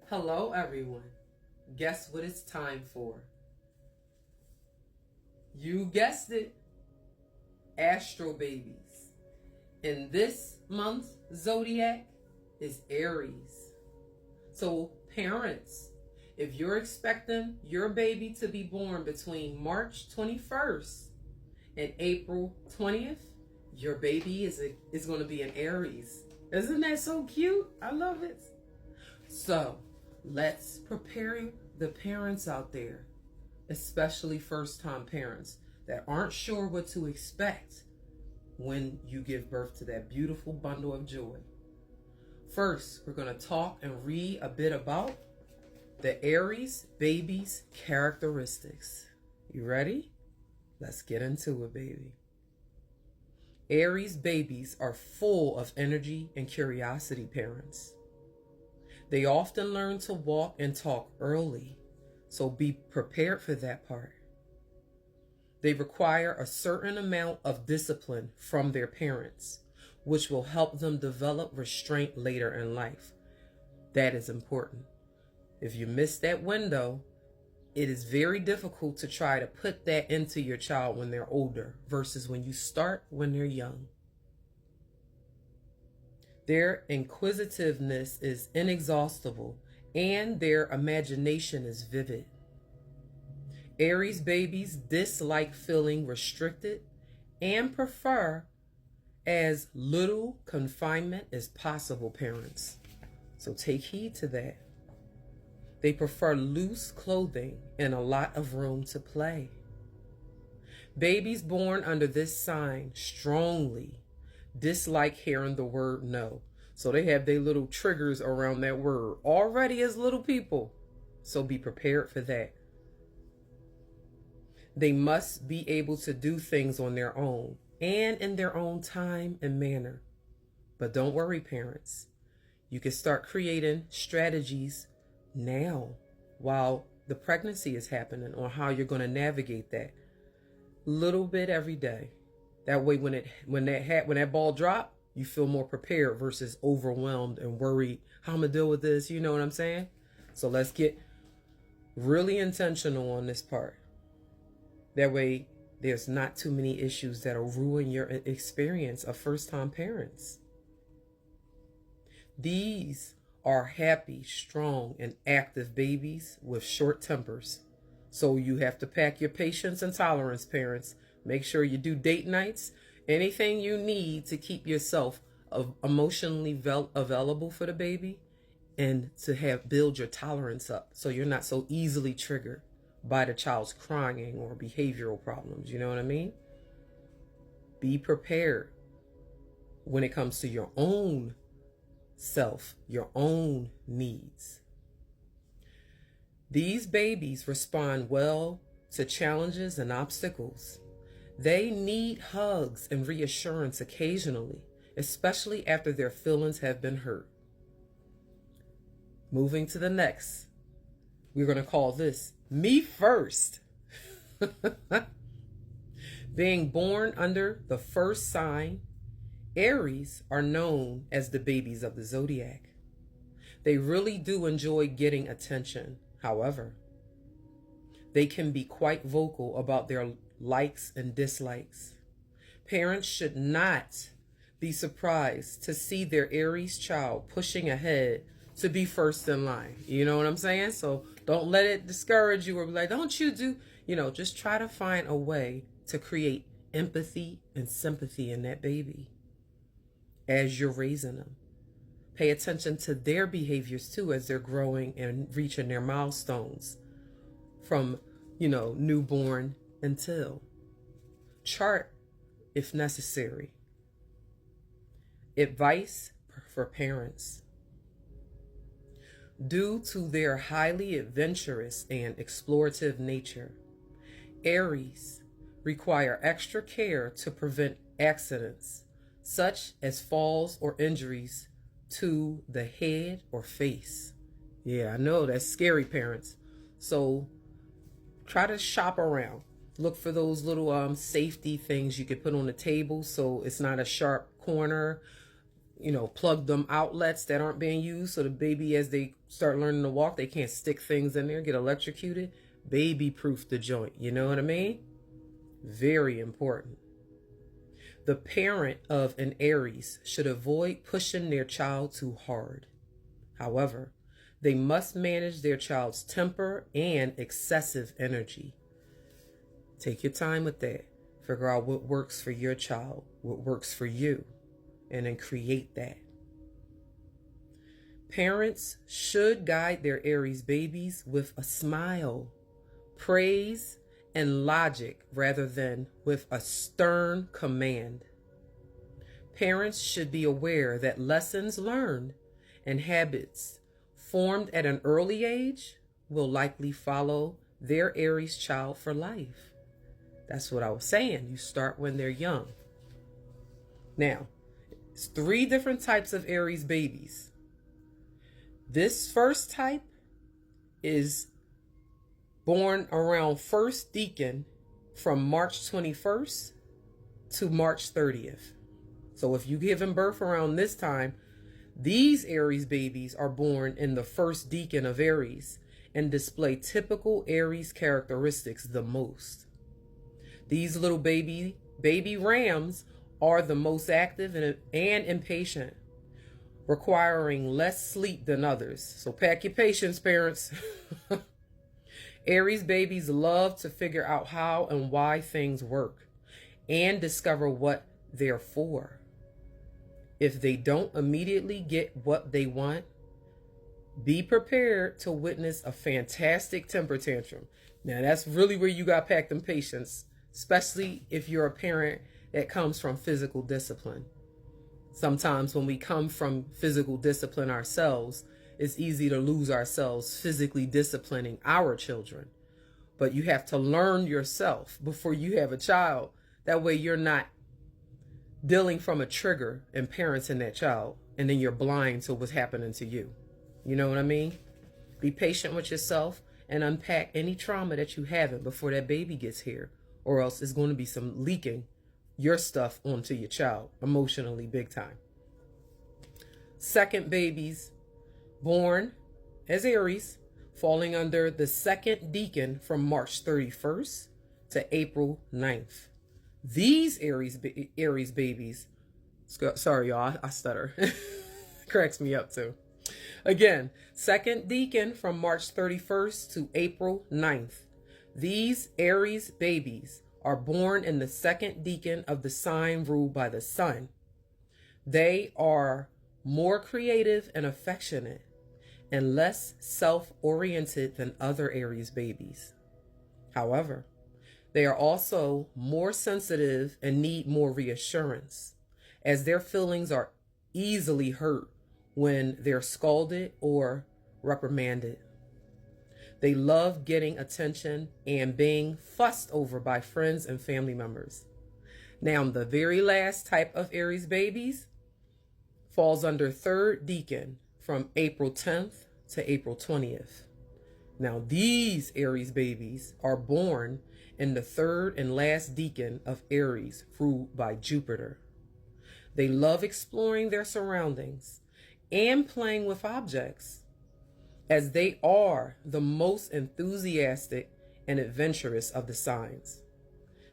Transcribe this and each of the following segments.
Hello, everyone. Guess what it's time for? You guessed it, Astro babies. And this month's zodiac is Aries. So, parents, if you're expecting your baby to be born between March 21st and April 20th, your baby is going to be an Aries. Isn't that so cute? I love it. So, let's prepare the parents out there, especially first-time parents that aren't sure what to expect when you give birth to that beautiful bundle of joy. First, we're going to talk and read a bit about the Aries baby's characteristics. You ready? Let's get into it, baby. Aries babies are full of energy and curiosity, parents. They often learn to walk and talk early, so be prepared for that part. They require a certain amount of discipline from their parents, which will help them develop restraint later in life. That is important. If you miss that window, it is very difficult to try to put that into your child when they're older versus when you start when they're young. Their inquisitiveness is inexhaustible and their imagination is vivid. Aries babies dislike feeling restricted and prefer as little confinement as possible, parents. So take heed to that. They prefer loose clothing and a lot of room to play. Babies born under this sign strongly dislike hearing the word no. So they have their little triggers around that word already as little people. So be prepared for that. They must be able to do things on their own and in their own time and manner. But don't worry, parents. You can start creating strategies now while the pregnancy is happening on how you're going to navigate that. Little bit every day. That way when that ball drop, you feel more prepared versus overwhelmed and worried. How I'm going to deal with this, you know what I'm saying? So let's get really intentional on this part. That way there's not too many issues that'll ruin your experience of first-time parents. These are happy, strong, and active babies with short tempers. So you have to pack your patience and tolerance, parents. Make sure you do date nights, anything you need to keep yourself emotionally available for the baby and to build your tolerance up so you're not so easily triggered by the child's crying or behavioral problems. You know what I mean? Be prepared when it comes to your own self, your own needs. These babies respond well to challenges and obstacles. They need hugs and reassurance occasionally, especially after their feelings have been hurt. Moving to the next, we're going to call this Me First. Being born under the first sign, Aries are known as the babies of the zodiac. They really do enjoy getting attention. However, they can be quite vocal about their likes and dislikes. Parents should not be surprised to see their Aries child pushing ahead to be first in line. You know what I'm saying? So don't let it discourage you or be like, don't you do, just try to find a way to create empathy and sympathy in that baby as you're raising them. Pay attention to their behaviors too as they're growing and reaching their milestones from, newborn until. Chart if necessary. Advice for parents. Due to their highly adventurous and explorative nature, Aries require extra care to prevent accidents, such as falls or injuries to the head or face. Yeah, I know that's scary, parents. So try to shop around. Look for those little safety things you could put on the table so it's not a sharp corner. plug them outlets that aren't being used, so the baby, as they start learning to walk, they can't stick things in there, get electrocuted. Baby proof the joint. You know what I mean? Very important. The parent of an Aries should avoid pushing their child too hard. However, they must manage their child's temper and excessive energy. Take your time with that. Figure out what works for your child, what works for you, and then create that. Parents should guide their Aries babies with a smile, praise, and logic rather than with a stern command. Parents should be aware that lessons learned and habits formed at an early age will likely follow their Aries child for life. That's what I was saying. You start when they're young. Now, it's 3 different types of Aries babies. This first type is born around first decan from March 21st to March 30th. So if you give him birth around this time, these Aries babies are born in the first decan of Aries and display typical Aries characteristics the most. These little baby rams are the most active and impatient, requiring less sleep than others. So pack your patience, parents. Aries babies love to figure out how and why things work and discover what they're for. If they don't immediately get what they want, be prepared to witness a fantastic temper tantrum. Now, that's really where you got to pack them patience, especially if you're a parent that comes from physical discipline. Sometimes when we come from physical discipline ourselves, it's easy to lose ourselves physically disciplining our children. But you have to learn yourself before you have a child. That way you're not dealing from a trigger and parenting that child, and then you're blind to what's happening to you. You know what I mean? Be patient with yourself and unpack any trauma that you haven't before that baby gets here, or else it's going to be some leaking your stuff onto your child emotionally big time. Second babies born as Aries, falling under the second decan from March 31st to April 9th. These Aries babies, sorry y'all, I stutter. Cracks me up too. Again, second decan from March 31st to April 9th. These Aries babies are born in the second decan of the sign ruled by the sun. They are more creative and affectionate and less self-oriented than other Aries babies. However, they are also more sensitive and need more reassurance, as their feelings are easily hurt when they're scolded or reprimanded. They love getting attention and being fussed over by friends and family members. Now, the very last type of Aries babies falls under third decan from April 10th to April 20th. Now, these Aries babies are born in the third and last decan of Aries, ruled by Jupiter. They love exploring their surroundings and playing with objects, as they are the most enthusiastic and adventurous of the signs.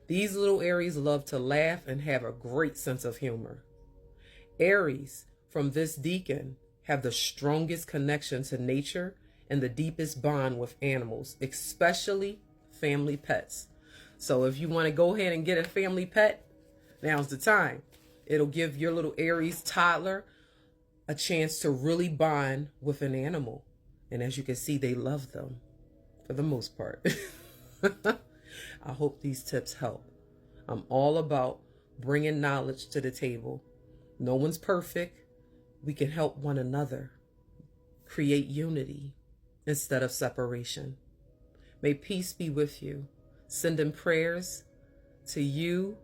These little Aries love to laugh and have a great sense of humor. Aries from this decan have the strongest connection to nature and the deepest bond with animals, especially family pets. So if you want to go ahead and get a family pet, now's the time. It'll give your little Aries toddler a chance to really bond with an animal. And as you can see, they love them for the most part. I hope these tips help. I'm all about bringing knowledge to the table. No one's perfect. We can help one another create unity instead of separation. May peace be with you. Sending prayers to you,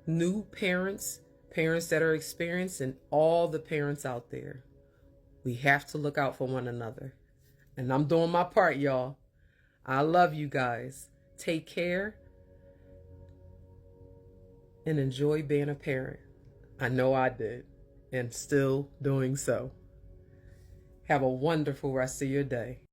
new parents, parents that are experienced, and all the parents out there. We have to look out for one another. And I'm doing my part, y'all. I love you guys. Take care and enjoy being a parent. I know I did. and still doing so. Have a wonderful rest of your day.